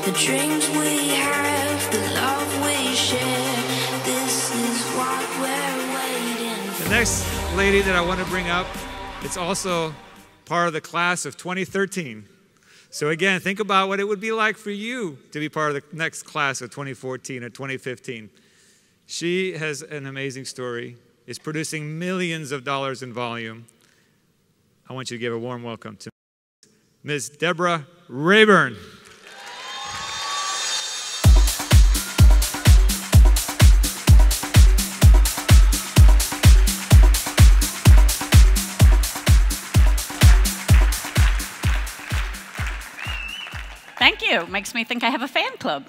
The dreams we have, the love we share, this is what we're waiting for. The next lady that I want to bring up, it's also part of the class of 2013. So again, think about what it would be like for you to be part of the next class of 2014 or 2015. She has an amazing story, is producing millions of dollars in volume. I want you to give a warm welcome to Ms. Deborah Rayburn. Thank you. Makes me think I have a fan club.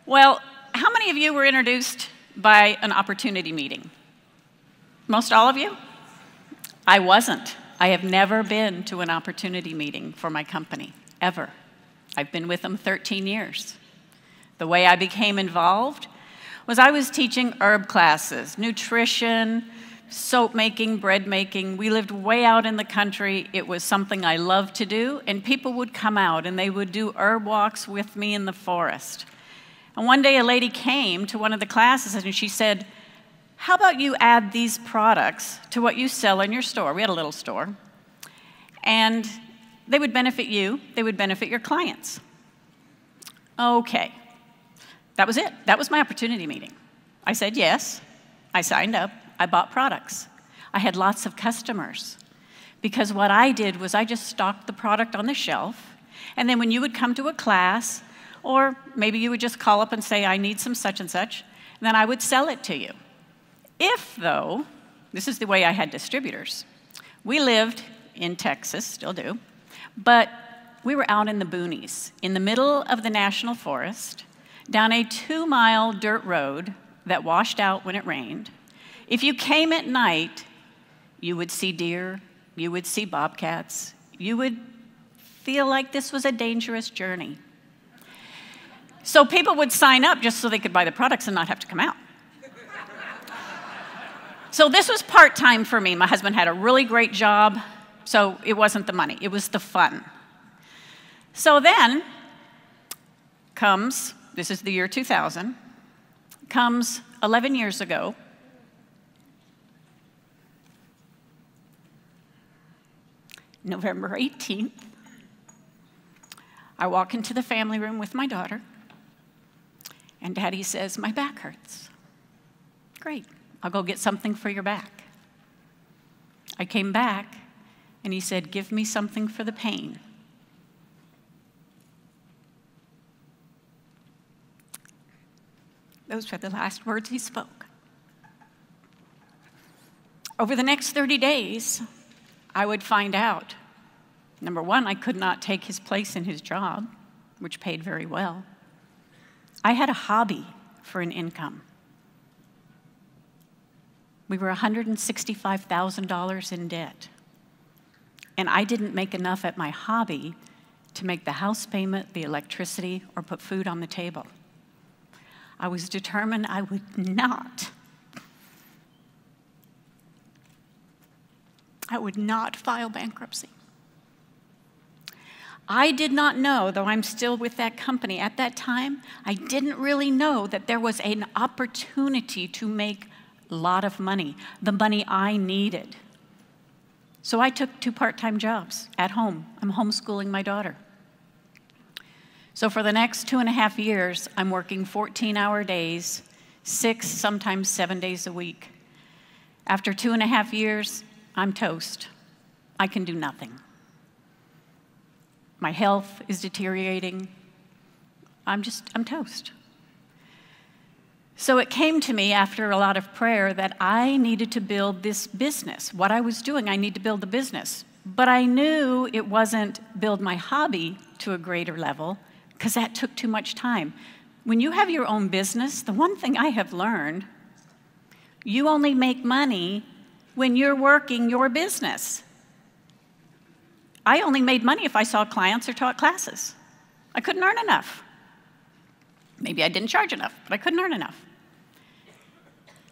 Well, how many of you were introduced by an opportunity meeting? Most all of you? I wasn't. I have never been to an opportunity meeting for my company, ever. I've been with them 13 years. The way I became involved was I was teaching herb classes, nutrition, soap making, bread making. We lived way out in the country. It was something I loved to do, and people would come out and they would do herb walks with me in the forest. And one day a lady came to one of the classes and she said, how about you add these products to what you sell in your store? We had a little store. And they would benefit you, they would benefit your clients. Okay, that was it. That was my opportunity meeting. I said yes, I signed up. I bought products. I had lots of customers because what I did was I just stocked the product on the shelf, and then when you would come to a class, or maybe you would just call up and say, I need some such and such, and then I would sell it to you. If, though, this is the way I had distributors, we lived in Texas, still do, but we were out in the boonies, in the middle of the national forest, down a 2-mile dirt road that washed out when it rained. If you came at night, you would see deer, you would see bobcats, you would feel like this was a dangerous journey. So people would sign up just so they could buy the products and not have to come out. So this was part-time for me. My husband had a really great job, so it wasn't the money, it was the fun. So then comes, this is the year 2000, comes 11 years ago, November 18th, I walk into the family room with my daughter, and Daddy says, my back hurts. Great, I'll go get something for your back. I came back, and he said, give me something for the pain. Those were the last words he spoke. Over the next 30 days, I would find out, number one, I could not take his place in his job, which paid very well. I had a hobby for an income. We were $165,000 in debt. And I didn't make enough at my hobby to make the house payment, the electricity, or put food on the table. I was determined I would not file bankruptcy. I did not know, though I'm still with that company, at that time, I didn't really know that there was an opportunity to make a lot of money, the money I needed. So I took 2 part-time jobs at home. I'm homeschooling my daughter. So for the next 2.5 years, I'm working 14-hour days, 6, sometimes 7 days a week. After 2.5 years, I'm toast. I can do nothing. My health is deteriorating. I'm toast. So it came to me after a lot of prayer that I needed to build this business. What I was doing, I need to build the business. But I knew it wasn't build my hobby to a greater level, because that took too much time. When you have your own business, the one thing I have learned, you only make money when you're working your business. I only made money if I saw clients or taught classes. I couldn't earn enough. Maybe I didn't charge enough, but I couldn't earn enough.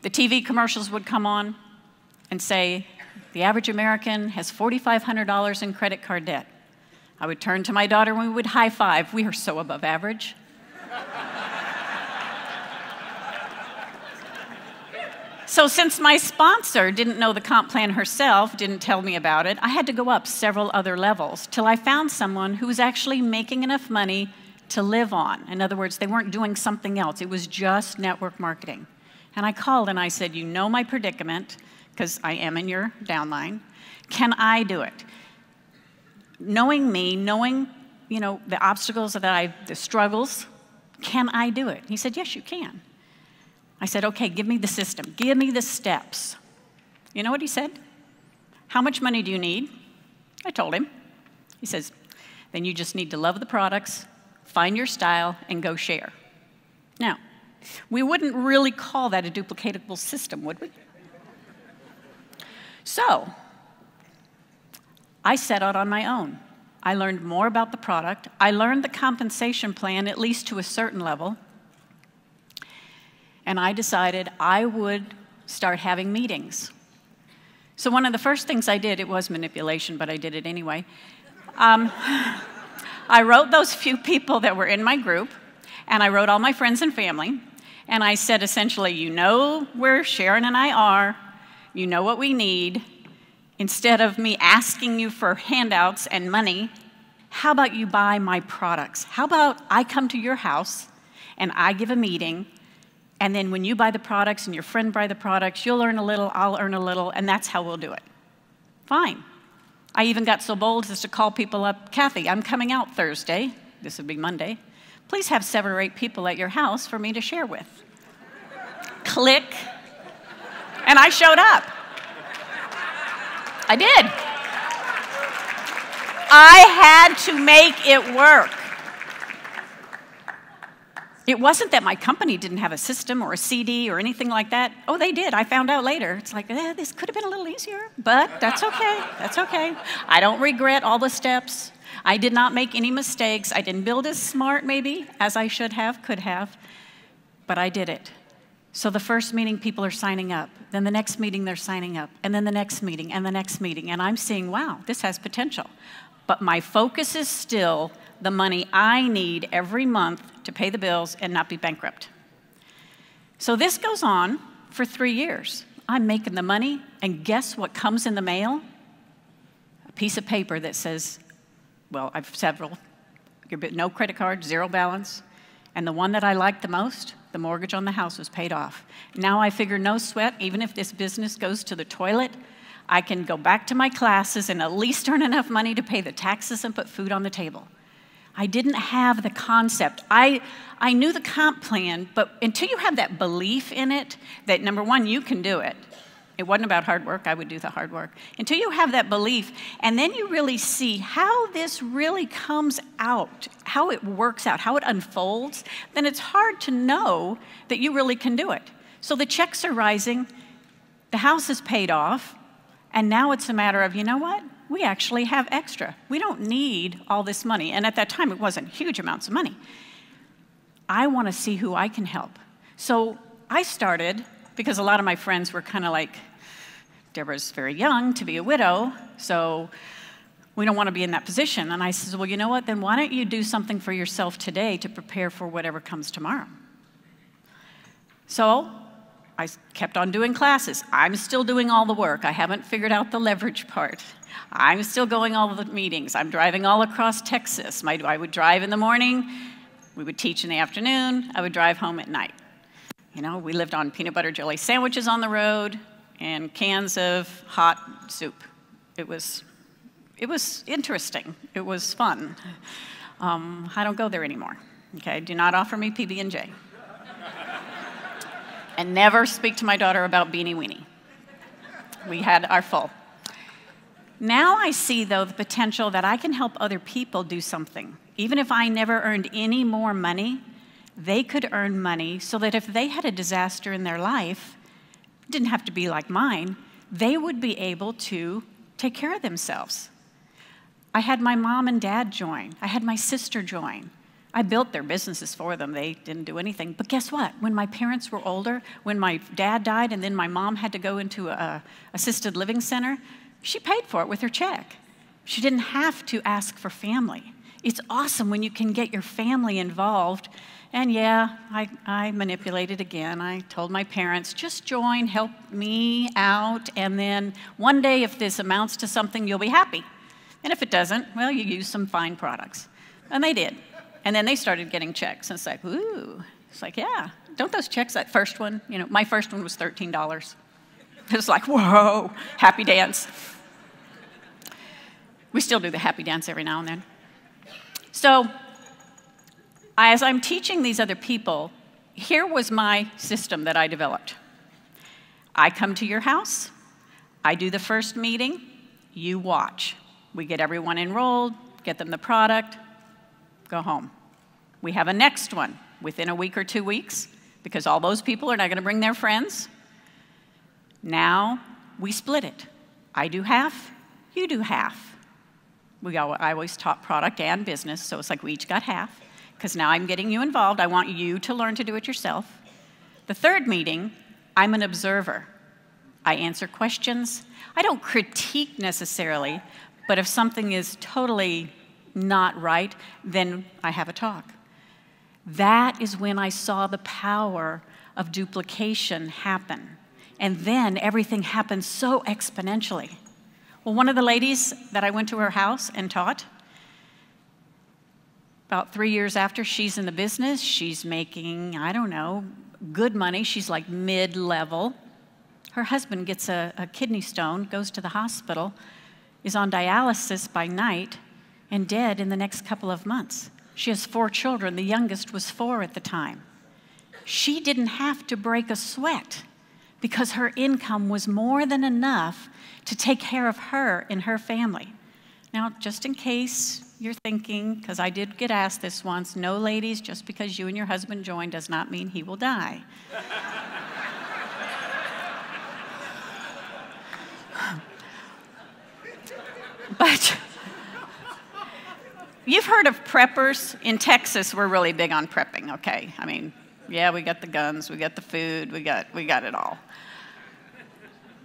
The TV commercials would come on and say, the average American has $4,500 in credit card debt. I would turn to my daughter and we would high five. We are so above average. So since my sponsor didn't know the comp plan herself, didn't tell me about it, I had to go up several other levels till I found someone who was actually making enough money to live on. In other words, they weren't doing something else. It was just network marketing. And I called and I said, you know my predicament, because I am in your downline. Can I do it? Knowing me, knowing, the obstacles the struggles, can I do it? He said, yes, you can. I said, okay, give me the system. Give me the steps. You know what he said? How much money do you need? I told him. He says, then you just need to love the products, find your style, and go share. Now, we wouldn't really call that a duplicatable system, would we? So, I set out on my own. I learned more about the product. I learned the compensation plan, at least to a certain level. And I decided I would start having meetings. So one of the first things I did, it was manipulation, but I did it anyway. I wrote those few people that were in my group, and I wrote all my friends and family, and I said essentially, you know where Sharon and I are, you know what we need. Instead of me asking you for handouts and money, how about you buy my products? How about I come to your house and I give a meeting, and then when you buy the products and your friend buy the products, you'll earn a little, I'll earn a little, and that's how we'll do it. Fine. I even got so bold as to call people up, Kathy, I'm coming out Thursday. This would be Monday. Please have 7 or 8 people at your house for me to share with. Click. And I showed up. I did. I had to make it work. It wasn't that my company didn't have a system or a CD or anything like that. Oh, they did. I found out later. It's like, this could have been a little easier, but that's okay. That's okay. I don't regret all the steps. I did not make any mistakes. I didn't build as smart, maybe, as I should have, could have, but I did it. So the first meeting, people are signing up. Then the next meeting, they're signing up. And then the next meeting, and the next meeting. And I'm seeing, wow, this has potential. But my focus is still the money I need every month to pay the bills and not be bankrupt. So this goes on for 3 years. I'm making the money, and guess what comes in the mail? A piece of paper that says, well, I've several, no credit card, 0 balance, and the one that I liked the most, the mortgage on the house was paid off. Now I figure no sweat, even if this business goes to the toilet, I can go back to my classes and at least earn enough money to pay the taxes and put food on the table. I didn't have the concept. I knew the comp plan, but until you have that belief in it, that number one, you can do it. It wasn't about hard work. I would do the hard work. Until you have that belief, and then you really see how this really comes out, how it works out, how it unfolds, then it's hard to know that you really can do it. So the checks are rising, the house is paid off, and now it's a matter of, you know what? We actually have extra. We don't need all this money. And at that time, it wasn't huge amounts of money. I want to see who I can help. So I started, because a lot of my friends were kind of like, Deborah's very young to be a widow, so we don't want to be in that position. And I said, well, you know what? Then why don't you do something for yourself today to prepare for whatever comes tomorrow? So I kept on doing classes. I'm still doing all the work. I haven't figured out the leverage part. I'm still going all the meetings. I'm driving all across Texas. I would drive in the morning. We would teach in the afternoon. I would drive home at night. You know, we lived on peanut butter jelly sandwiches on the road and cans of hot soup. It was interesting. It was fun. I don't go there anymore. Okay, do not offer me PB&J. And never speak to my daughter about Beanie Weenie. We had our full. Now I see, though, the potential that I can help other people do something. Even if I never earned any more money, they could earn money so that if they had a disaster in their life, it didn't have to be like mine, they would be able to take care of themselves. I had my mom and dad join. I had my sister join. I built their businesses for them. They didn't do anything. But guess what? When my parents were older, when my dad died and then my mom had to go into an assisted living center, she paid for it with her check. She didn't have to ask for family. It's awesome when you can get your family involved. And yeah, I manipulated again. I told my parents, just join, help me out, and then one day if this amounts to something, you'll be happy. And if it doesn't, well, you use some fine products. And they did. And then they started getting checks. And it's like, ooh. It's like, yeah. Don't those checks, that first one, my first one was $13. It was like, whoa, happy dance. We still do the happy dance every now and then. So as I'm teaching these other people, here was my system that I developed. I come to your house. I do the first meeting. You watch. We get everyone enrolled, get them the product, go home. We have a next one within a week or 2 weeks because all those people are not going to bring their friends. Now we split it. I do half, you do half. I always taught product and business, so it's like we each got half, because now I'm getting you involved. I want you to learn to do it yourself. The third meeting, I'm an observer. I answer questions. I don't critique necessarily, but if something is totally not right, then I have a talk. That is when I saw the power of duplication happen. And then everything happened so exponentially. Well, one of the ladies that I went to her house and taught, about 3 years after, she's in the business. She's making, I don't know, good money. She's like mid-level. Her husband gets a kidney stone, goes to the hospital, is on dialysis by night, and dead in the next couple of months. She has 4 children. The youngest was 4 at the time. She didn't have to break a sweat because her income was more than enough to take care of her and her family. Now, just in case you're thinking, because I did get asked this once, no, ladies, just because you and your husband join does not mean he will die. But you've heard of preppers. In Texas, we're really big on prepping, okay? I mean, yeah, we got the guns, we got the food, we got it all.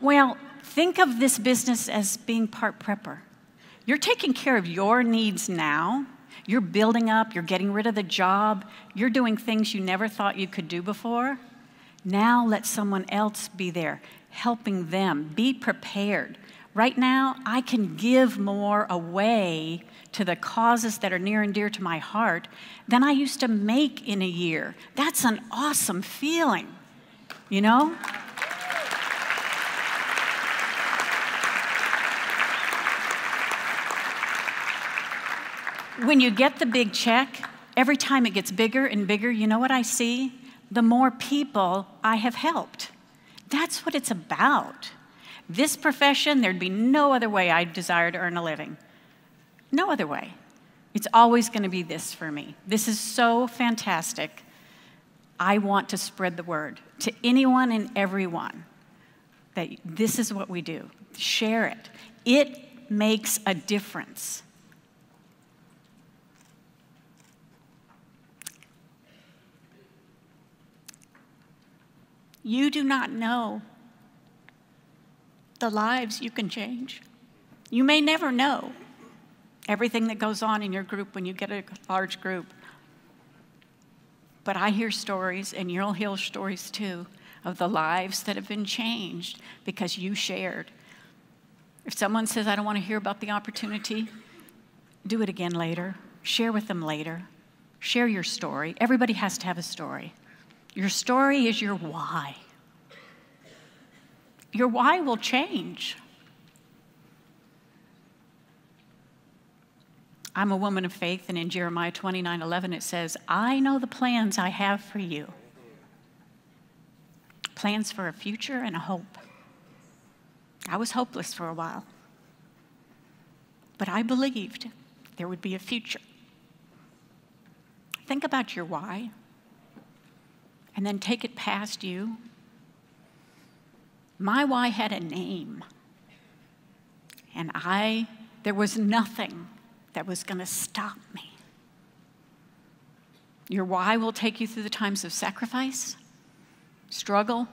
Well, think of this business as being part prepper. You're taking care of your needs now. You're building up, you're getting rid of the job, you're doing things you never thought you could do before. Now let someone else be there, helping them. Be prepared. Right now, I can give more away to the causes that are near and dear to my heart than I used to make in a year. That's an awesome feeling, you know? When you get the big check, every time it gets bigger and bigger, you know what I see? The more people I have helped. That's what it's about. This profession, there'd be no other way I desire to earn a living. No other way. It's always going to be this for me. This is so fantastic. I want to spread the word to anyone and everyone that this is what we do. Share it. It makes a difference. You do not know the lives you can change. You may never know everything that goes on in your group when you get a large group. But I hear stories, and you'll hear stories too, of the lives that have been changed because you shared. If someone says, I don't want to hear about the opportunity, do it again later. Share with them later. Share your story. Everybody has to have a story. Your story is your why. Your why will change. I'm a woman of faith, and in Jeremiah 29:11 it says, I know the plans I have for you. Plans for a future and a hope. I was hopeless for a while, but I believed there would be a future. Think about your why, and then take it past you. My why had a name, and there was nothing that was going to stop me. Your why will take you through the times of sacrifice, struggle.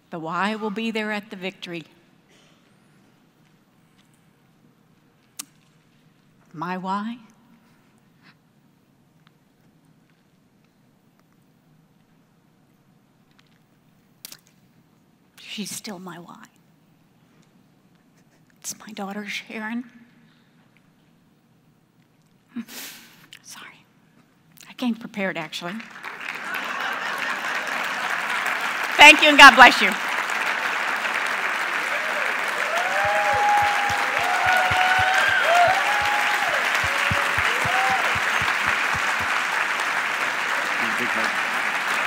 The why will be there at the victory. My why? She's still my why. It's my daughter, Sharon. Sorry. I came prepared, actually. Thank you, and God bless you.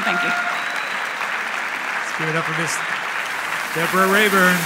Thank you. Let's give it up for Miss Deborah Rayburn.